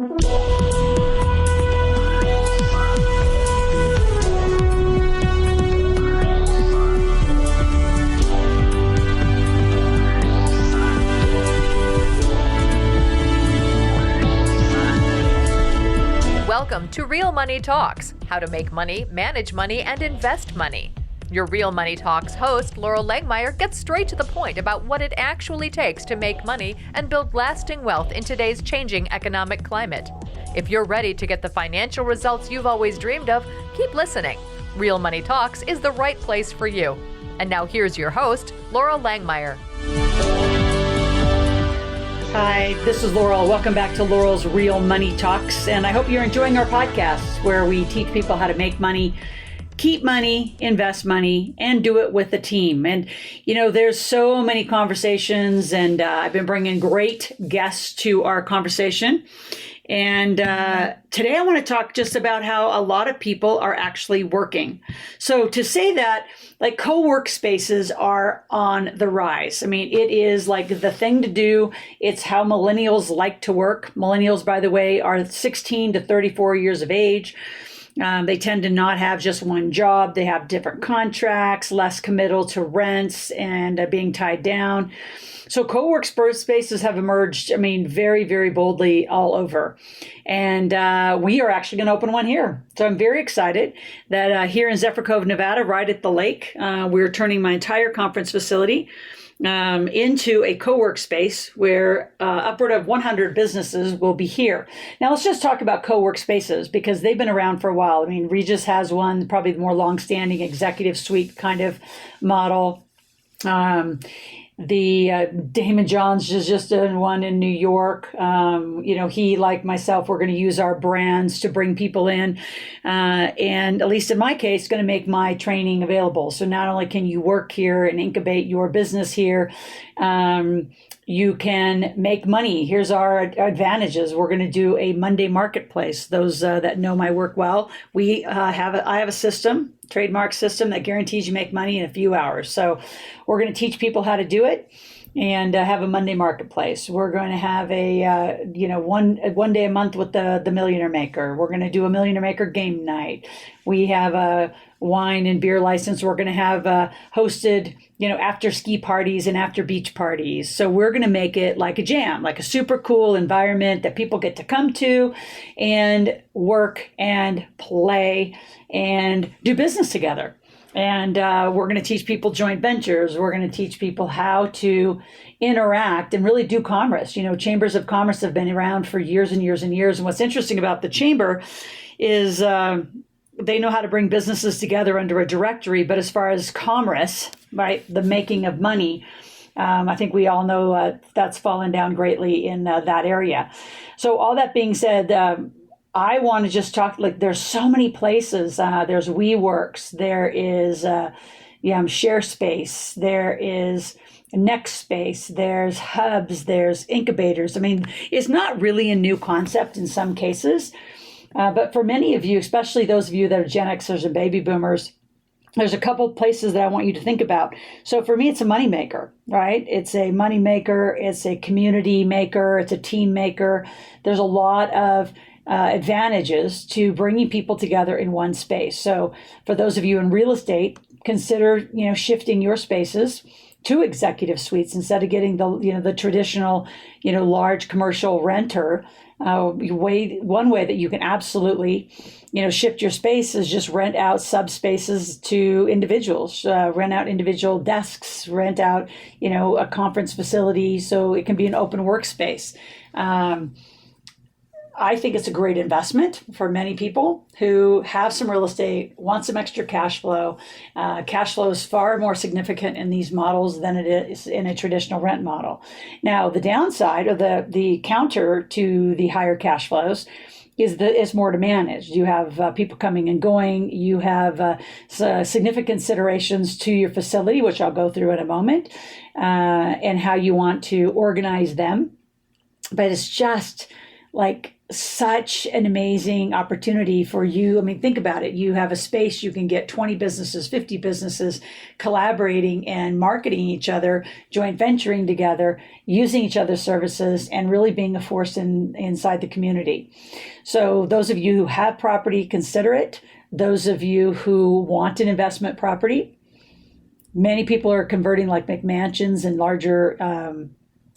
Welcome to Real Money Talks, how to make money, manage money, and invest money. Your Real Money Talks host, Laurel Langmeyer, gets straight to the point about what it actually takes to make money and build lasting wealth in today's changing economic climate. If you're ready to get the financial results you've always dreamed of, keep listening. Real Money Talks is the right place for you. And now here's your host, Laurel Langmeyer. Hi, this is Laurel. Welcome back to Laurel's Real Money Talks. And I hope you're enjoying our podcast where we teach people how to make money, keep money, invest money, and do it with a team. And, you know, there's so many conversations, and I've been bringing great guests to our conversation. And today I want to talk just about how a lot of people are actually working. So to say that, like, co-work spaces are on the rise. I mean, it is like the thing to do. It's how millennials like to work. Millennials, by the way, are 16 to 34 years of age. They tend to not have just one job. They have different contracts, less committal to rents and being tied down. So co-work spaces have emerged, I mean, very, very boldly all over. And we are actually going to open one here. So I'm very excited that here in Zephyr Cove, Nevada, right at the lake, we're turning my entire conference facility into a co-work space where upward of 100 businesses will be here. Now, let's just talk about co-work spaces because they've been around for a while. I mean, Regis has one, probably the more long-standing executive suite kind of model. The Damon Johns is just in one in New York. You know, he, like myself, we're going to use our brands to bring people in. And at least in my case, going to make my training available. So not only can you work here and incubate your business here, you can make money. Here's our advantages. We're going to do a Monday marketplace. Those that know my work well, I have a system, trademark system that guarantees you make money in a few hours. So we're going to teach people how to do it and have a Monday marketplace. We're going to have a one day a month with the Millionaire Maker. We're going to do a Millionaire Maker game night. We have a wine and beer license. We're going to have hosted, after ski parties and after beach parties. So we're going to make it like a jam, like a super cool environment that people get to come to and work and play and do business together. And we're going to teach people joint ventures. We're going to teach people how to interact and really do commerce. Chambers of commerce have been around for years and years and years. And what's interesting about the chamber is they know how to bring businesses together under a directory. But as far as commerce, right, the making of money, I think we all know that's fallen down greatly in that area. So all that being said, I want to just talk, like, there's so many places. There's WeWorks, there is ShareSpace, there is NextSpace, there's hubs, there's incubators. I mean, it's not really a new concept in some cases, but for many of you, especially those of you that are Gen Xers and baby boomers, there's a couple of places that I want you to think about. So for me, it's a money maker, right? It's a money maker, it's a community maker, it's a team maker. There's a lot of advantages to bringing people together in one space. So for those of you in real estate, consider, shifting your spaces to executive suites instead of getting the traditional, large commercial renter. One way that you can absolutely, shift your space is just rent out subspaces to individuals, rent out individual desks, rent out, a conference facility so it can be an open workspace. I think it's a great investment for many people who have some real estate, want some extra cash flow. Cash flow is far more significant in these models than it is in a traditional rent model. Now, the downside, or the counter to the higher cash flows, is more to manage. You have people coming and going. You have significant considerations to your facility, which I'll go through in a moment, and how you want to organize them. But it's just like such an amazing opportunity for you. I mean, think about it. You have a space, you can get 20 businesses, 50 businesses collaborating and marketing each other, joint venturing together, using each other's services, and really being a force inside the community. So those of you who have property, consider it. Those of you who want an investment property, many people are converting like McMansions and larger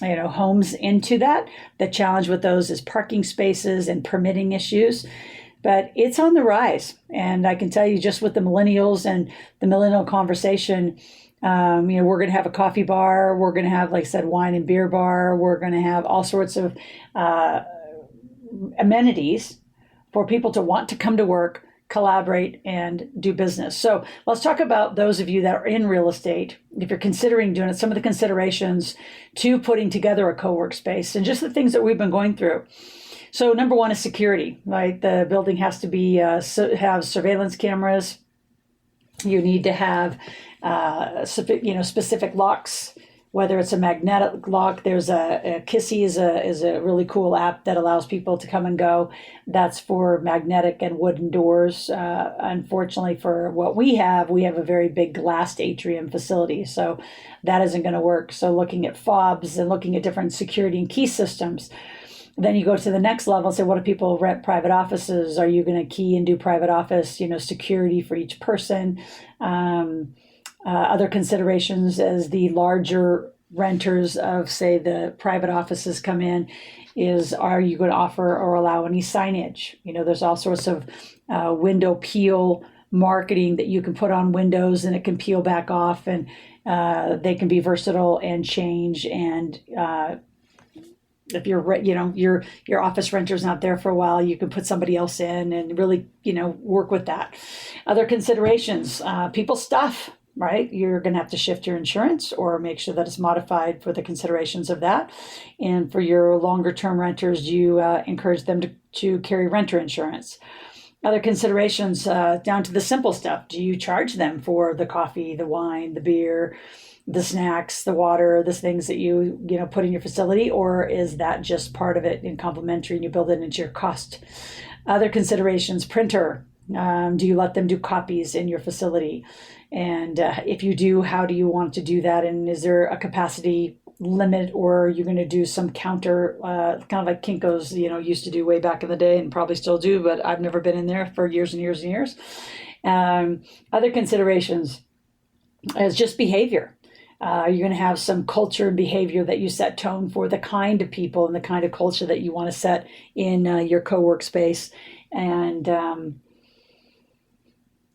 homes into that. The challenge with those is parking spaces and permitting issues, but it's on the rise. And I can tell you, just with the millennials and the millennial conversation, we're going to have a coffee bar. We're going to have, like I said, wine and beer bar. We're going to have all sorts of amenities for people to want to come to work, collaborate, and do business. So let's talk about those of you that are in real estate. If you're considering doing it, some of the considerations to putting together a co-work space and just the things that we've been going through. So number one is security, right? The building has to be have surveillance cameras. You need to have specific locks, whether it's a magnetic lock. There's a Kissy is a really cool app that allows people to come and go. That's for magnetic and wooden doors. Unfortunately, for what we have a very big glassed atrium facility, so that isn't going to work. So looking at fobs and looking at different security and key systems. Then you go to the next level and say, what do people rent private offices? Are you going to key and do private office, security for each person? Other considerations as the larger renters of, say, the private offices come in is, are you going to offer or allow any signage? There's all sorts of window peel marketing that you can put on windows, and it can peel back off, and they can be versatile and change. And if your office renter's not there for a while, you can put somebody else in and really, work with that. Other considerations, people's stuff. Right? You're going to have to shift your insurance or make sure that it's modified for the considerations of that. And for your longer term renters, you encourage them to carry renter insurance. Other considerations down to the simple stuff. Do you charge them for the coffee, the wine, the beer, the snacks, the water, the things that you put in your facility, or is that just part of it and complimentary and you build it into your cost? Other considerations, printer. Do you let them do copies in your facility? And if you do, how do you want to do that? And is there a capacity limit, or are you going to do some counter, kind of like Kinko's, used to do way back in the day and probably still do, but I've never been in there for years and years and years. Other considerations is just behavior. You're going to have some culture and behavior that you set tone for the kind of people and the kind of culture that you want to set in your co-work space. And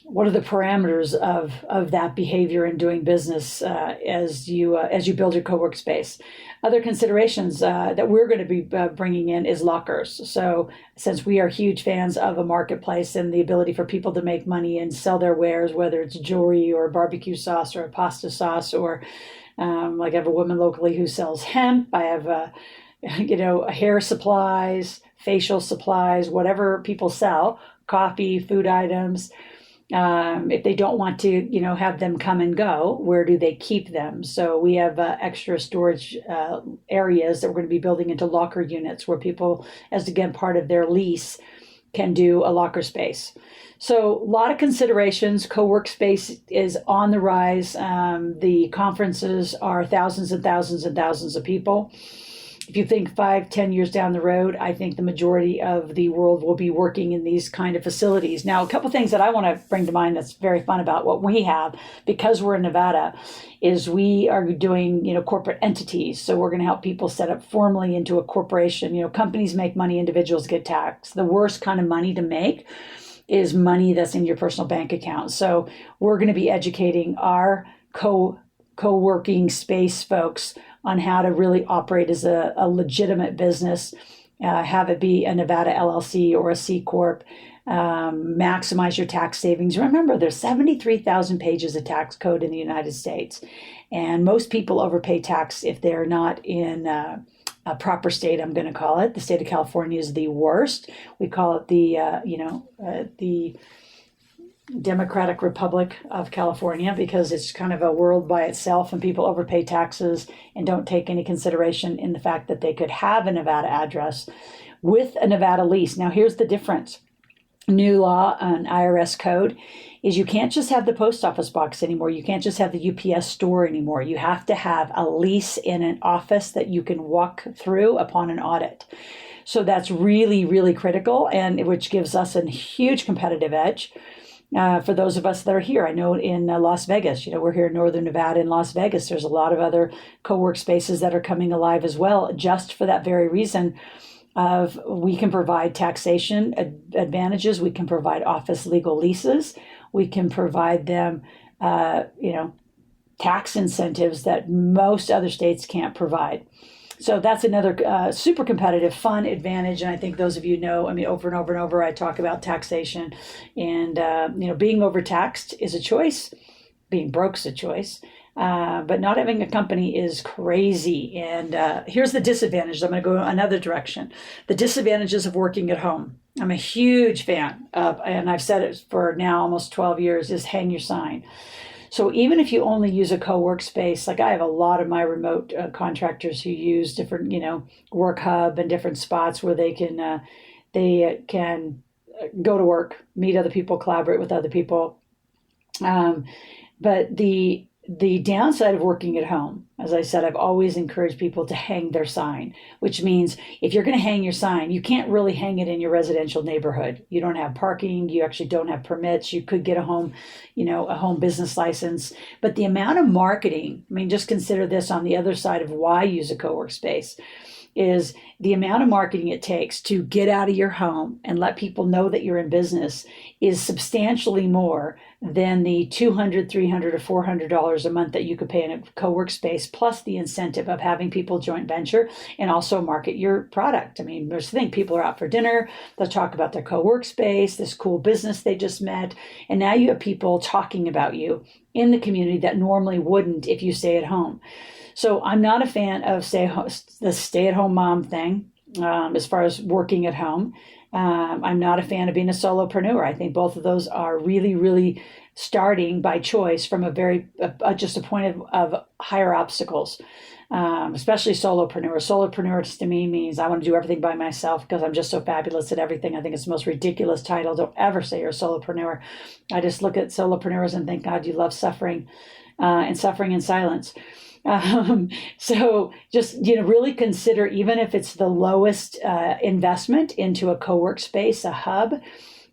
what are the parameters of that behavior in doing business as you build your co-work space? Other considerations that we're going to be bringing in is lockers. So since we are huge fans of a marketplace and the ability for people to make money and sell their wares, whether it's jewelry or barbecue sauce or a pasta sauce, or like I have a woman locally who sells hemp. I have hair supplies, facial supplies, whatever people sell, coffee, food items. If they don't want to, have them come and go, where do they keep them? So we have extra storage areas that we're going to be building into locker units where people, as again, part of their lease, can do a locker space. So a lot of considerations. Co-work space is on the rise. The conferences are thousands and thousands and thousands of people. If you think 5-10 years down the road, I think the majority of the world will be working in these kind of facilities. Now, a couple things that I want to bring to mind that's very fun about what we have, because we're in Nevada, is we are doing, corporate entities. So we're going to help people set up formally into a corporation. Companies make money, individuals get taxed. The worst kind of money to make is money that's in your personal bank account. So we're going to be educating our co-working space folks on how to really operate as a legitimate business, have it be a Nevada LLC or a C Corp, maximize your tax savings. Remember, there's 73,000 pages of tax code in the United States, and most people overpay tax if they're not in a proper state, I'm going to call it. The state of California is the worst. We call it the Democratic Republic of California, because it's kind of a world by itself, and people overpay taxes and don't take any consideration in the fact that they could have a Nevada address with a Nevada lease. Now, here's the difference. New law on IRS code is you can't just have the post office box anymore. You can't just have the UPS store anymore. You have to have a lease in an office that you can walk through upon an audit. So that's really, really critical, and which gives us a huge competitive edge. For those of us that are here, I know in Las Vegas, we're here in Northern Nevada in Las Vegas. There's a lot of other co-work spaces that are coming alive as well, just for that very reason of we can provide taxation advantages. We can provide office legal leases. We can provide them, tax incentives that most other states can't provide. So that's another super competitive, fun advantage. And I think those of you know, over and over and over, I talk about taxation, and, being overtaxed is a choice. Being broke's a choice. But not having a company is crazy. And here's the disadvantage. I'm going to go another direction. The disadvantages of working at home. I'm a huge fan of, and I've said it for now almost 12 years, is hang your sign. So even if you only use a co-work space, like I have a lot of my remote contractors who use different, work hub and different spots where they can go to work, meet other people, collaborate with other people. But the downside of working at home, as I said, I've always encouraged people to hang their sign, which means if you're going to hang your sign, you can't really hang it in your residential neighborhood. You don't have parking. You actually don't have permits. You could get a home business license. But the amount of marketing, just consider this on the other side of why use a co-work space, is the amount of marketing it takes to get out of your home and let people know that you're in business is substantially more than the $200, $300, or $400 a month that you could pay in a co-work space, plus the incentive of having people joint venture and also market your product. There's the thing, people are out for dinner, they'll talk about their co-work space, this cool business they just met, and now you have people talking about you in the community that normally wouldn't if you stay at home. So I'm not a fan of the stay-at-home mom thing as far as working at home. I'm not a fan of being a solopreneur. I think both of those are really, really starting by choice from just a point of higher obstacles, especially solopreneur. Solopreneur to me means I want to do everything by myself because I'm just so fabulous at everything. I think it's the most ridiculous title. Don't ever say you're a solopreneur. I just look at solopreneurs and think, God, you love suffering and suffering in silence. So just, really consider, even if it's the lowest investment into a co-work space, a hub,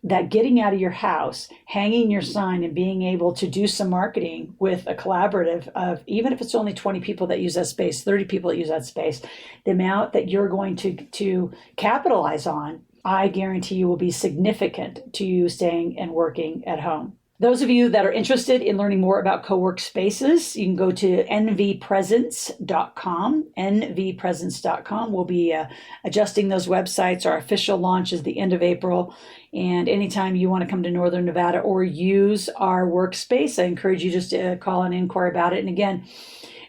that getting out of your house, hanging your sign, and being able to do some marketing with a collaborative of, even if it's only 20 people that use that space, 30 people that use that space, the amount that you're going to capitalize on, I guarantee you will be significant to you staying and working at home. Those of you that are interested in learning more about co-work spaces, you can go to nvpresence.com, nvpresence.com. We'll be adjusting those websites. Our official launch is the end of April. And anytime you want to come to Northern Nevada or use our workspace, I encourage you just to call and inquire about it. And again,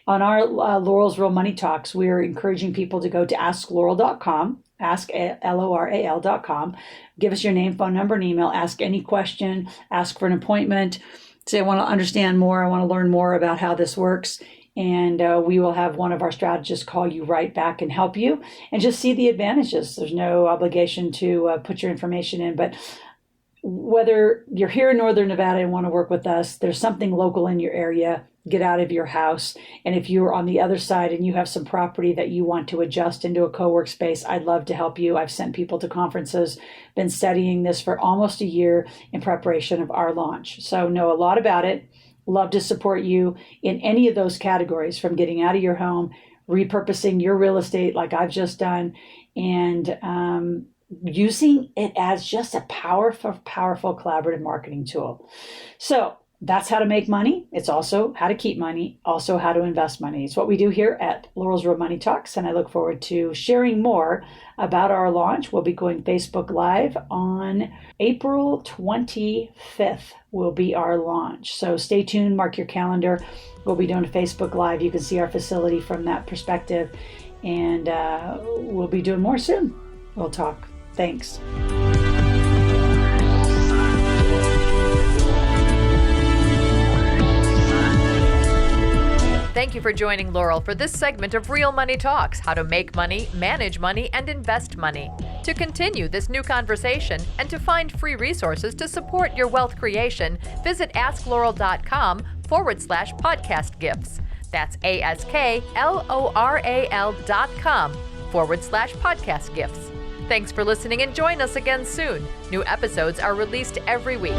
on our Laurel's Real Money Talks, we're encouraging people to go to asklaurel.com. asklaurel.com. Give us your name, phone number, and email. Ask any question. Ask for an appointment. Say, I want to understand more. I want to learn more about how this works. And we will have one of our strategists call you right back and help you. And just see the advantages. There's no obligation to put your information in. But whether you're here in Northern Nevada and want to work with us, there's something local in your area, get out of your house. And if you're on the other side and you have some property that you want to adjust into a co-work space, I'd love to help you. I've sent people to conferences, been studying this for almost a year in preparation of our launch. So know a lot about it. Love to support you in any of those categories, from getting out of your home, repurposing your real estate like I've just done, and using it as just a powerful collaborative marketing tool. So that's how to make money. It's also how to keep money, also how to invest money. It's what we do here at Laurel's Real Money Talks, and I look forward to sharing more about our launch. We'll be going Facebook Live on April 25th will be our launch. So stay tuned, mark your calendar. We'll be doing a Facebook Live. You can see our facility from that perspective, and we'll be doing more soon. We'll talk. Thanks. Thank you for joining Laurel for this segment of Real Money Talks, how to make money, manage money, and invest money. To continue this new conversation and to find free resources to support your wealth creation, visit AskLaurel.com/podcast gifts. That's AskLoral.com/podcast gifts. Thanks for listening and join us again soon. New episodes are released every week.